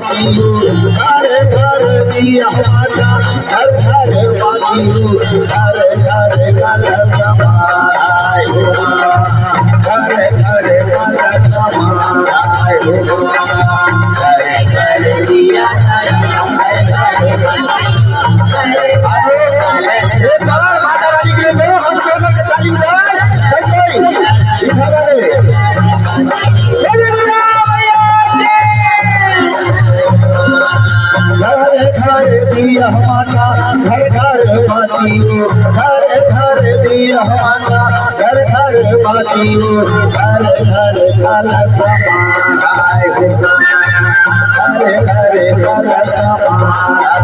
घर घर दिया माता घर घर बातियो घर घर कलश हमारा घर घर कलश हमारा घर घर दिया माता रानी के मेरे हम ताली घर घर दिया माता घर घर बातियो घर घर दिया माता घर घर बातियो घर घर कलश हमारा घर घर कलश हमारा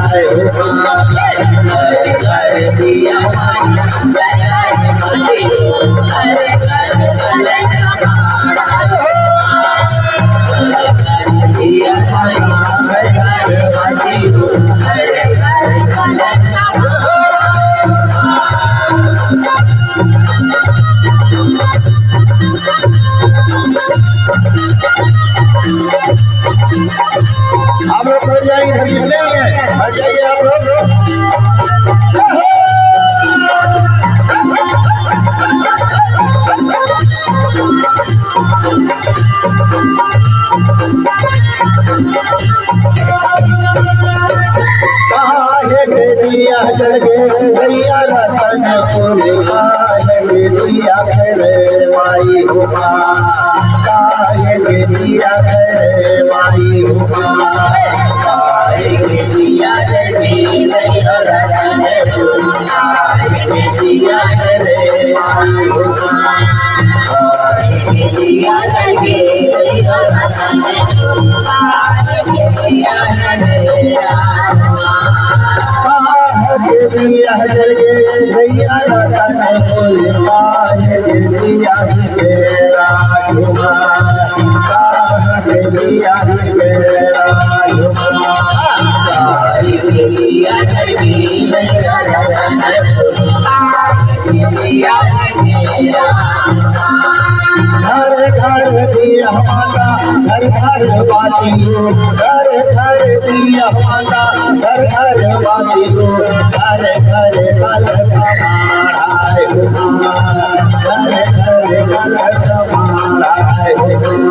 घर घर दिया माता घर घर बातियो घर घर कलश हमारा दिया माता घर घर बातियो घर घर कलश आप लोग बढ़ जाइए, नहीं है बढ़ जाइए आप लोग। दिया जल भैया रतन दिया करे माई हुआ दिया करे माई हुआ दिया भैया रतन दिया करे माई हुआ दिया भैया रतन दिया दिया जल भैया रतन दिया दिया घर घर दिया माता घर घर बातियो घर घर दिया माता घर घर बातियो घर घर कलश हमारा घर घर कलश हमारा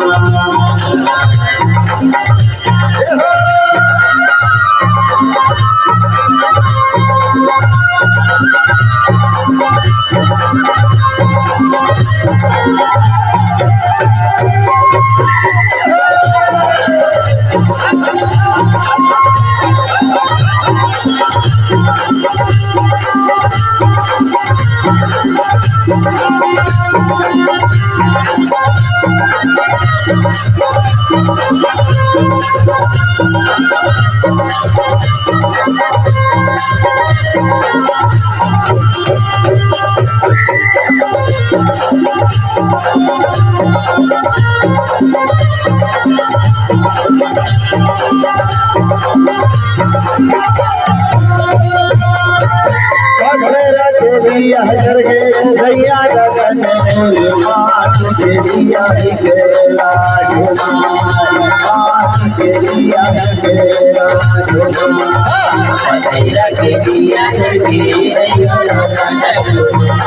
दिया जल भैया रतन मात के दिया गेला मात के दिया गेला के दिया भैया रतन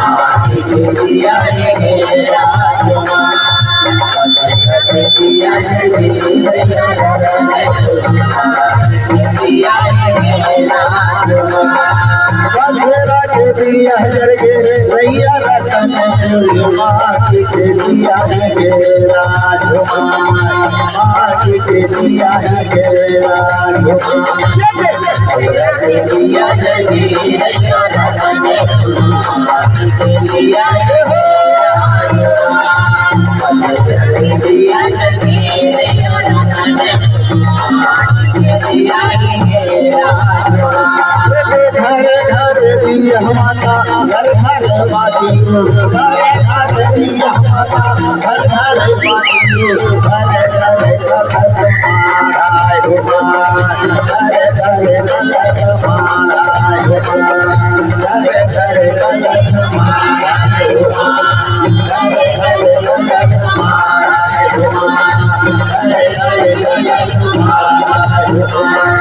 मात के दिया गेला दिया भैया रतन दिया गेला दिया जल भैया रतन मात के दिया गेला मात के दिया गेला दिया जल भैया रतन मात के दिया दिया जल भैया रतन मात के दिया गेला घर घर दिया माता घर घर बातियो घर घर दिया माता घर घर बातियो घर घर कलश हमारा घर घर कलश हमारा घर घर कलश हमारा घर घर Hare